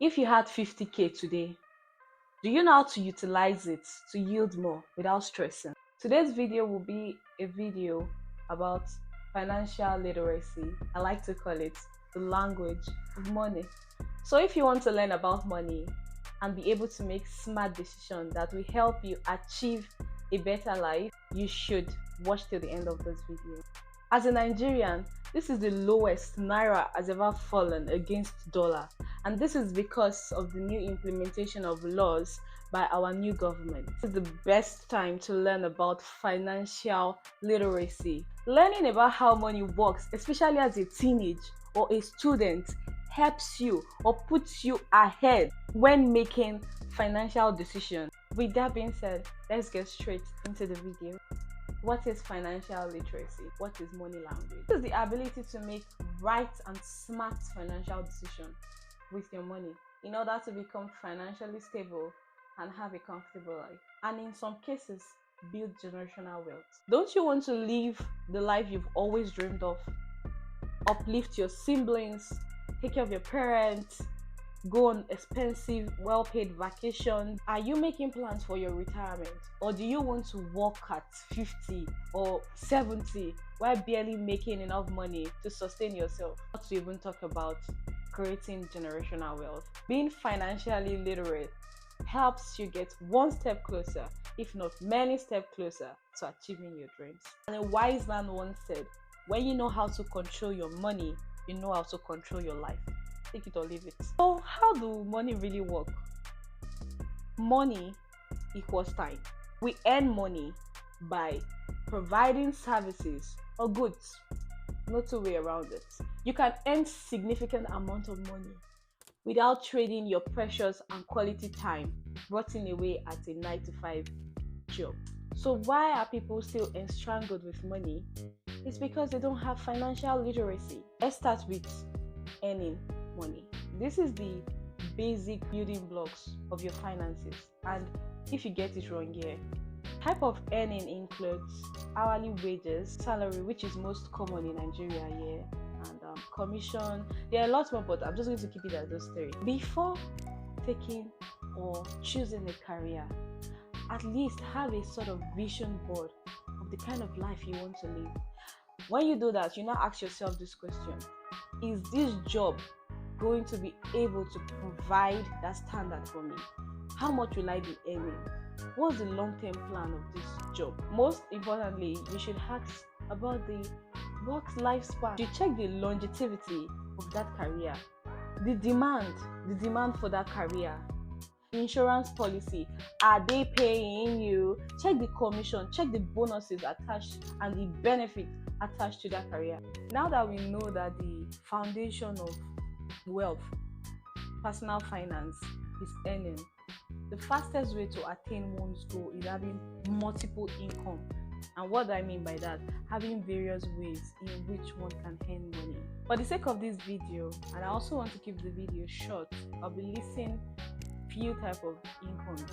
If you had 50K today, do you know how to utilize it to yield more without stressing? Today's video will be a video about financial literacy. I like to call it the language of money. So if you want to learn about money and be able to make smart decisions that will help you achieve a better life, you should watch till the end of this video. As a Nigerian, this is the lowest Naira has ever fallen against dollar, and this is because of the new implementation of laws by our new government. This is the best time to learn about financial literacy. Learning about how money works, especially as a teenage or a student, helps you or puts you ahead when making financial decisions. With that being said, let's get straight into the video. What is financial literacy? What is money language? It is the ability to make right and smart financial decisions with your money in order to become financially stable and have a comfortable life. And in some cases, build generational wealth. Don't you want to live the life you've always dreamed of? Uplift your siblings, take care of your parents, go on expensive, well-paid vacations? Are you making plans for your retirement, or do you want to work at 50 or 70 while barely making enough money to sustain yourself? Not to even talk about creating generational wealth. Being financially literate helps you get one step closer, if not many steps closer, to achieving your dreams. And a wise man once said, when you know how to control your money, you know how to control your life. Take it or leave it. So how do money really work? Money equals time. We earn money by providing services or goods. No two way around it. You can earn significant amount of money without trading your precious and quality time rotting away at a 9-to-5 job. So why are people still entangled with money? It's because they don't have financial literacy. Let's start with earning money. This is the basic building blocks of your finances, and if you get it wrong here, type of earning includes hourly wages, salary, which is most common in Nigeria here, and commission. There are lots more, but I'm just going to keep it at those three. Before taking or choosing a career, at least have a sort of vision board of the kind of life you want to live. When you do that, you now ask yourself this question: is this job going to be able to provide that standard for me? How much will I be earning? What's the long-term plan of this job? Most importantly, you should ask about the work lifespan. You check the longevity of that career, the demand for that career. Insurance policy, are they paying you? Check the commission, check the bonuses attached and the benefit attached to that career. Now that we know that the foundation of wealth, personal finance, is earning, the fastest way to attain one's goal is having multiple income. And what do I mean by that? Having various ways in which one can earn money. For the sake of this video, and I also want to keep the video short, I'll be listing few type of incomes.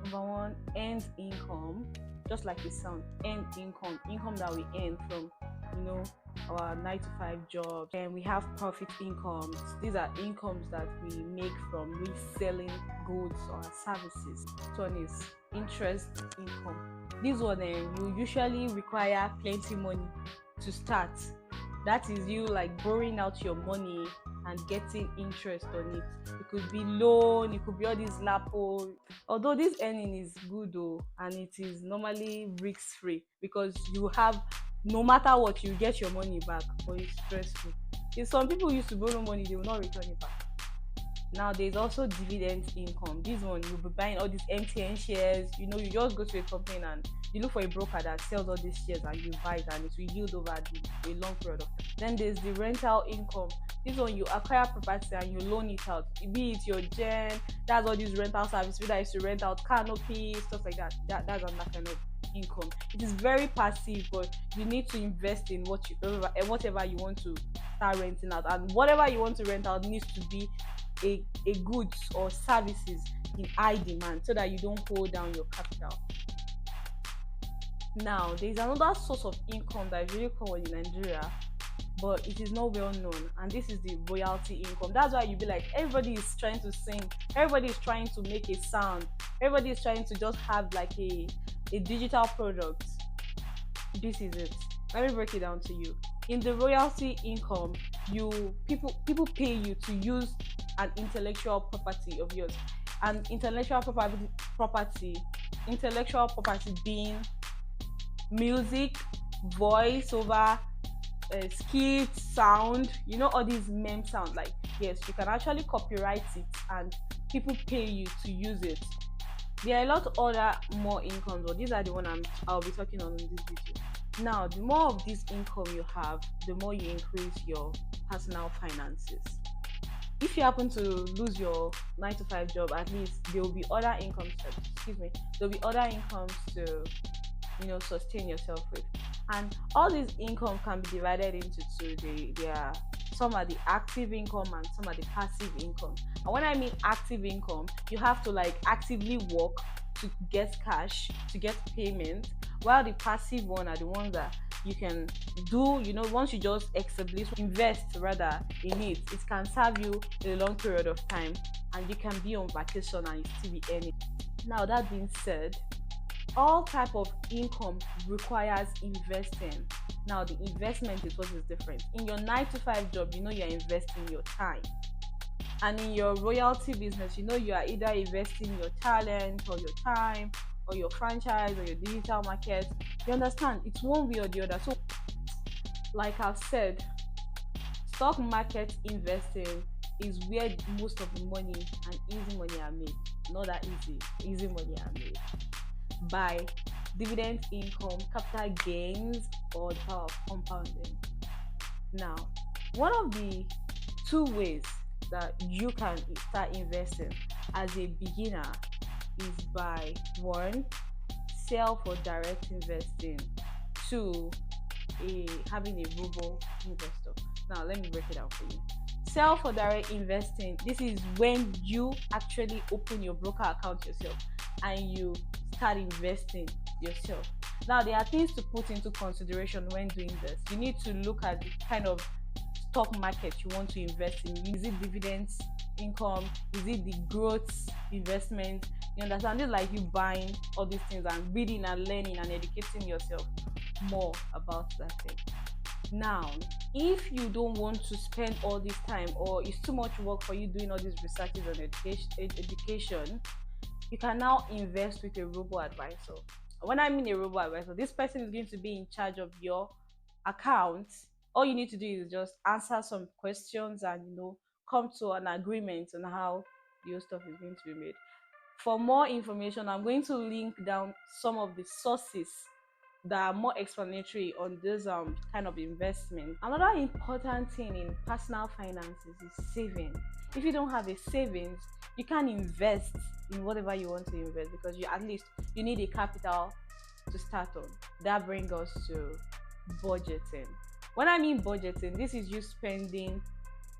Number one, earned income, just like it sounds, earned income that we earn from our 9-to-5 jobs. And we have profit incomes. These are incomes that we make from reselling goods or services. This one is interest income. This one you usually require plenty money to start. That is you like borrowing out your money and getting interest on it. It could be loan, it could be all this lapo. Although this earning is good though, and it is normally risk-free because you have, no matter what, you get your money back, but it's stressful. If some people used to borrow money, they will not return it back. Now there's also dividend income. This one, you'll be buying all these MTN shares. You just go to a company and you look for a broker that sells all these shares and you buy it, and it will yield over a long period of time. Then there's the rental income. This one, you acquire property and you loan it out. Be it your gen, that's all these rental service. Whether it's to rent out canopy, stuff like that. That's another kind of income. It is very passive, but you need to invest in whatever you want to start renting out, and whatever you want to rent out needs to be a goods or services in high demand so that you don't hold down your capital. Now there's another source of income that is really common in Nigeria, but it is not well known, and this is the royalty income. That's why you be like, everybody is trying to sing, everybody is trying to make a sound, everybody is trying to just have like a digital product. This is it. Let me break it down to you. In the royalty income, people pay you to use an intellectual property of yours. And property intellectual property being music, voice over, skit, sound, all these meme sound. Like, yes, you can actually copyright it and people pay you to use it. There are a lot of other more incomes, but these are the one I'll be talking on in this video. Now, the more of this income you have, the more you increase your personal finances. If you happen to lose your 9 to 5 job, at least there will be other incomes. There'll be other incomes to sustain yourself with. And all these income can be divided into two. Some are the active income and some are the passive income. And when I mean active income, you have to like actively work to get cash, to get payment, while the passive one are the ones that you can do, once you just invest rather in it can serve you in a long period of time, and you can be on vacation and you still be earning. Now, that being said, all type of income requires investing. Now, the investment is what is different. In your 9 to 5 job, you're investing your time. And in your royalty business, you are either investing your talent or your time or your franchise or your digital market. You understand? It's one way or the other. So, like I've said, stock market investing is where most of the money and easy money are made. Not that easy money are made by dividend income, capital gains, or the power of compounding. Now, one of the two ways that you can start investing as a beginner is by 1, self or direct investing, 2, having a robo investor. Now, let me break it down for you. Self or direct investing, this is when you actually open your broker account yourself and you start investing yourself. Now, there are things to put into consideration when doing this. You need to look at the kind of stock market you want to invest in. Is it dividends income? Is it the growth investment? You understand? It's like you buying all these things and reading and learning and educating yourself more about that thing. Now, if you don't want to spend all this time, or it's too much work for you doing all these researches on education, you can now invest with a robo-advisor. When I mean a robo-advisor, this person is going to be in charge of your account. All you need to do is just answer some questions and come to an agreement on how your stuff is going to be made. For more information, I'm going to link down some of the sources that are more explanatory on this kind of investment. Another important thing in personal finances is saving. If you don't have a savings, you can't invest in whatever you want to invest, because you need a capital to start on. That brings us to budgeting. When I mean budgeting, this is you spending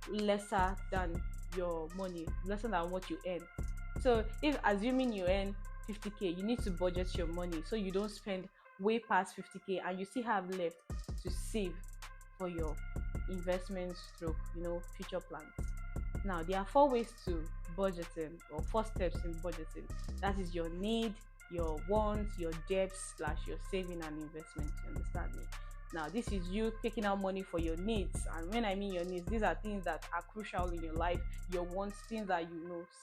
lesser than your money, lesser than what you earn. So if assuming you earn 50k, you need to budget your money so you don't spend way past 50k and you still have left to save for your investment stroke future plans. Now, there are 4 ways to budgeting, or 4 steps in budgeting. That is your need, your wants, your debts / your saving and investment. You understand me? Now, this is you taking out money for your needs. And when I mean your needs, these are things that are crucial in your life. Your wants, things that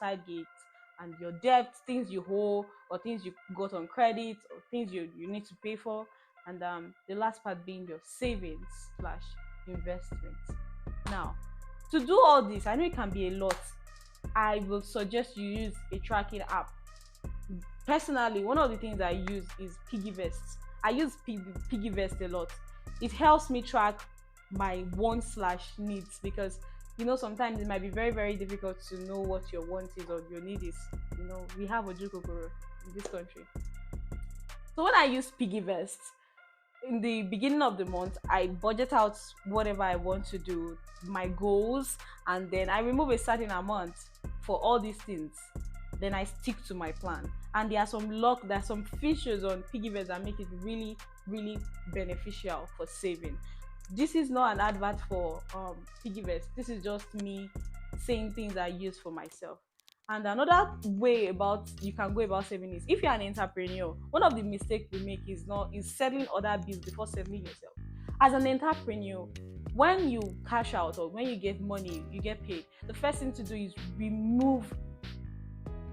side gigs, and your debts, things you owe or things you got on credit or things you need to pay for. And the last part being your savings / investment. Now, to do all this, I know it can be a lot. I will suggest you use a tracking app. Personally, one of the things I use is Piggyvest. I use Piggyvest a lot. It helps me track my wants / needs, because sometimes it might be very, very difficult to know what your want is or your need is. We have Ojukokoro in this country. So when I use Piggyvest, in the beginning of the month, I budget out whatever I want to do, my goals, and then I remove a certain amount for all these things. Then I stick to my plan. And there are some features on Piggyvest that make it really, really beneficial for saving. This is not an advert for Piggyvest. This is just me saying things I use for myself. And another way about you can go about saving is, if you're an entrepreneur, one of the mistakes we make is settling other bills before settling yourself. As an entrepreneur, when you cash out or when you get money, you get paid, the first thing to do is remove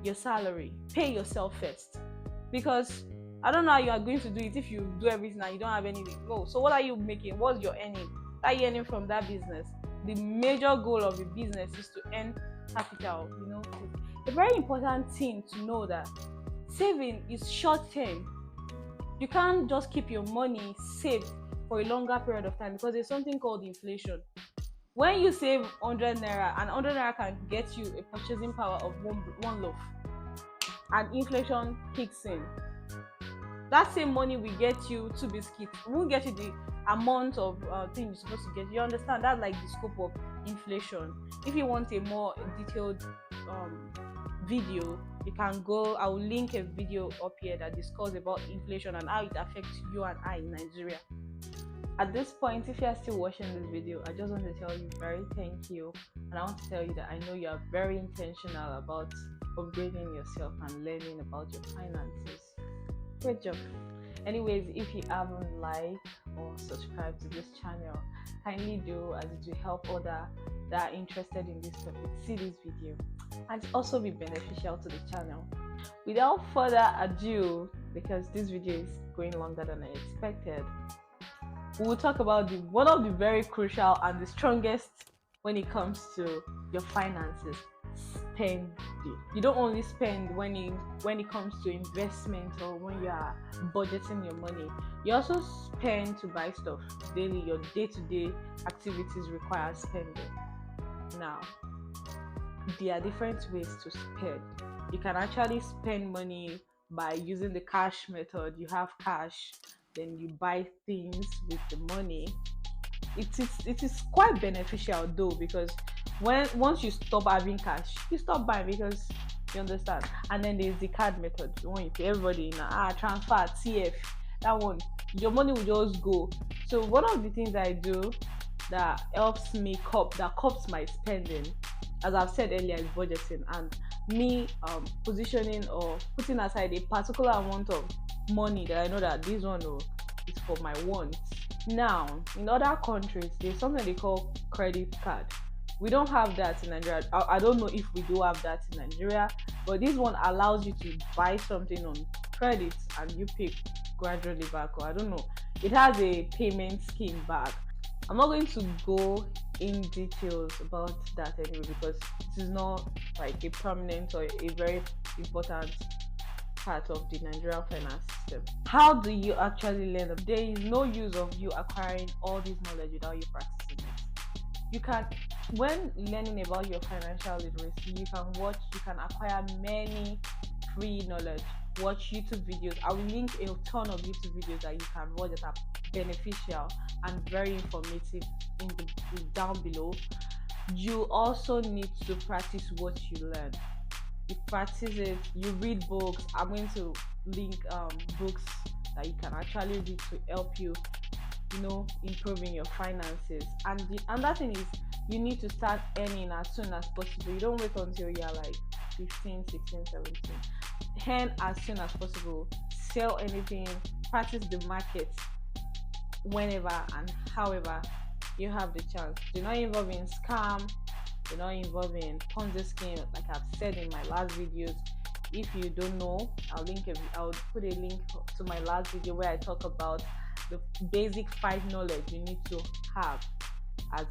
your salary, pay yourself first. Because I don't know how you are going to do it if you do everything and you don't have anything. No. So what are you making? What's your earning? What are you earning from that business? The major goal of a business is to earn capital. A very important thing to know that saving is short term. You can't just keep your money saved for a longer period of time, because there's something called inflation. When you save 100 naira, and 100 naira can get you a purchasing power of one loaf, and inflation kicks in, that same money will get you 2 biscuits. It won't get you the amount of thing you're supposed to get. You understand? That's like the scope of inflation. If you want a more detailed video, you can go. I will link a video up here that discusses about inflation and how it affects you and I in Nigeria. At this point, if you are still watching this video, I just want to tell you very thank you, and I want to tell you that I know you are very intentional about upgrading yourself and learning about your finances. Great job. Anyways, if you haven't liked or subscribed to this channel, kindly do, as it will help others that are interested in this topic see this video and also be beneficial to the channel. Without further ado, because this video is going longer than I expected, we will talk about one of the very crucial and the strongest when it comes to your finances: spending. You don't only spend when it comes to investment or when you are budgeting your money. You also spend to buy stuff daily. Your day-to-day activities require spending. Now, there are different ways to spend. You can actually spend money by using the cash method. You have cash, then you buy things with the money. It is quite beneficial though, because once you stop having cash, you stop buying, because you understand. And then there's the card method, the one you pay everybody in transfer, TF, that one, your money will just go. So one of the things I do that helps me cups my spending, as I've said earlier, is budgeting, and me positioning or putting aside a particular amount of money that I know that this one is for my wants. Now, in other countries, there's something they call credit card. We don't have that in Nigeria. I don't know if we do have that in Nigeria, but this one allows you to buy something on credit and you pay gradually back, or I don't know. It has a payment scheme back. I'm not going to go in details about that anyway, because it is not like a prominent or a very important part of the Nigerian finance system. How do you actually learn? There is no use of you acquiring all this knowledge without you practicing it. You can, when learning about your financial literacy, you can acquire many free knowledge. Watch YouTube videos. I will link a ton of YouTube videos that you can watch that are beneficial and very informative down below. You also need to practice what you learn. You practice it, you read books. I'm going to link books that you can actually read to help you, improving your finances. And the other thing is, you need to start earning as soon as possible. You don't wait until you're like 15, 16, 17. Earn as soon as possible. Sell anything, practice the market whenever and however you have the chance. Do not involve in scam. Do not involve in Ponzi scheme, like I've said in my last videos. If you don't know, I'll put a link to my last video where I talk about the basic 5 knowledge you need to have as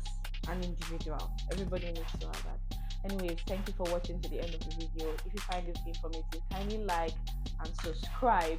an individual. Everybody needs to have that. Anyways, thank you for watching to the end of the video. If you find this informative, kindly like and subscribe